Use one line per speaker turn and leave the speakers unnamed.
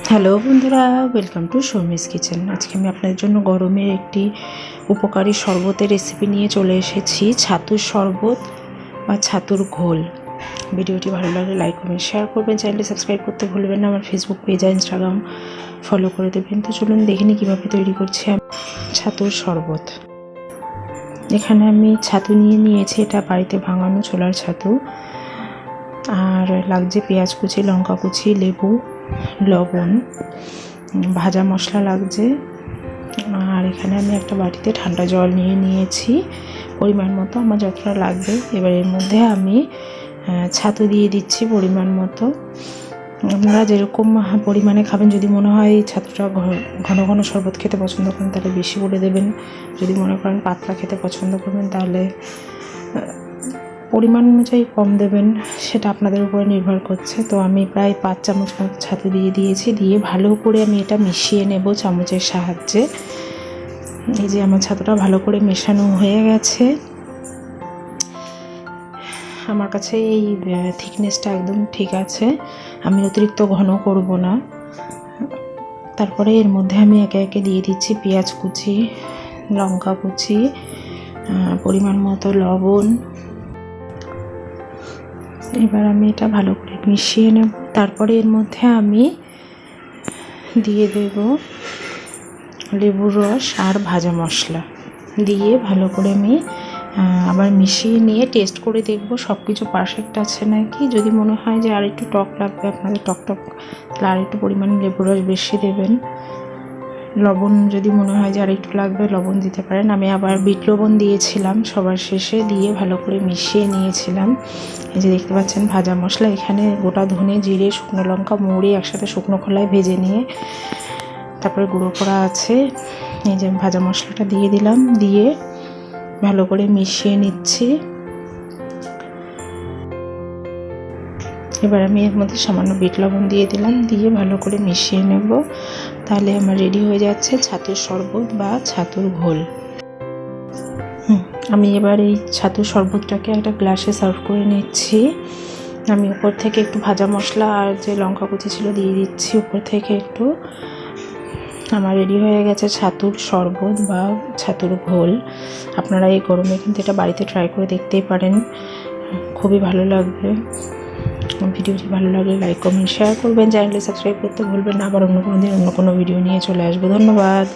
Hello বন্ধুরা, welcome to Sharmi's kitchen. আজকে আমি আপনাদের জন্য গরমের একটি উপকারী শরবতের রেসিপি নিয়ে চলে এসেছি, ছাতুর শরবত বা ছাতুর ঘোল। ভিডিওটি ভালো লাগলে লাইক কমেন্ট শেয়ার করবেন, চ্যানেলটি সাবস্ক্রাইব করতে ভুলবেন না, আমার ফেসবুক পেজ আর ইনস্টাগ্রাম ফলো করে দেবেন। তো চলুন দেখে নিই কীভাবে তৈরি করছি ছাতুর শরবত। এখানে আমি ছাতু নিয়েছি, এটা বাড়িতে ভাঙানো ছোলার ছাতু। আর লাগছে পেঁয়াজ কুচি, লঙ্কা কুচি, লেবু, লবণ, ভাজা মশলা লাগছে। আর এখানে আমি একটা বাটিতে ঠান্ডা জল নিয়েছি পরিমাণ মতো, আমার যতটা লাগবে। এবার এর মধ্যে আমি ছাতু দিয়ে দিচ্ছি পরিমাণ মতো। আপনারা যেরকম পরিমাণে খাবেন, যদি মনে হয় ছাতুটা ঘন ঘন শরবত খেতে পছন্দ করেন তাহলে বেশি করে দেবেন, যদি মনে করেন পাতলা খেতে পছন্দ করবেন তাহলে পরিমাণ অনুযায়ী কম দেবেন, সেটা আপনাদের উপরে নির্ভর করছে। তো আমি প্রায় 5 চামচ মতো ছাতু দিয়েছি, দিয়ে ভালো করে আমি এটা মিশিয়ে নেব চামচের সাহায্যে। এই যে আমার ছাতুটা ভালো করে মেশানো হয়ে গেছে। আমার কাছে এই থিকনেসটা একদম ঠিক আছে, আমি অতিরিক্ত ঘন করব না। তারপরে এর মধ্যে আমি একে একে দিয়ে দিচ্ছি পেঁয়াজ কুচি, লঙ্কা কুচি, পরিমাণ মতো লবণ। এবার আমি এটা ভালো করে মিশিয়ে নেব। তারপরে এর মধ্যে আমি দিয়ে দেব লেবুর রস আর ভাজা মশলা, দিয়ে ভালো করে আমি আবার মিশিয়ে নিয়ে টেস্ট করে দেখব সব কিছু পারফেক্ট আছে নাকি। যদি মনে হয় যে আর একটু টক লাগবে আপনাদের, টক তাহলে আর একটু পরিমাণে লেবুর রস বেশি দেবেন। লবণ যদি মনে হয় যে আর একটু লাগবে লবণ দিতে পারেন। আমি আবার বিট লবণ দিয়েছিলাম সবার শেষে, দিয়ে ভালো করে মিশিয়ে নিয়েছিলাম। এই যে দেখতে পাচ্ছেন ভাজা মশলা, এখানে গোটা ধনে, জিরে, শুকনো লঙ্কা, মৌরি একসাথে শুকনো খোলায় ভেজে নিয়ে তারপরে গুঁড়ো করা আছে। এই যে ভাজা মশলাটা দিয়ে দিলাম, দিয়ে ভালো করে মিশিয়ে নিচ্ছি। এবার আমি এর মধ্যে সামান্য বিট লবণ দিয়ে দিলাম, দিয়ে ভালো করে মিশিয়ে নেব। তাহলে আমার রেডি হয়ে যাচ্ছে ছাতুর শরবত বা ছাতুর ঘোল। আমি এবার এই ছাতুর শরবতটাকে একটা গ্লাসে সার্ভ করে নিচ্ছি। আমি উপর থেকে একটু ভাজা মশলা আর যে লঙ্কা কুচি ছিল দিয়ে দিচ্ছি উপর থেকে একটু। আমার রেডি হয়ে গেছে ছাতুর শরবত বা ছাতুর ঘোল। আপনারা এই গরমে কিন্তু এটা বাড়িতে ট্রাই করে দেখতেই পারেন, খুবই ভালো লাগবে। ভিডিওটি ভালো লাগলে লাইক কমেন্ট শেয়ার করবেন, চ্যানেলটি সাবস্ক্রাইব করতে ভুলবেন না। আবার অন্য কোনো দিন অন্য কোনো ভিডিও নিয়ে চলে আসবো। ধন্যবাদ।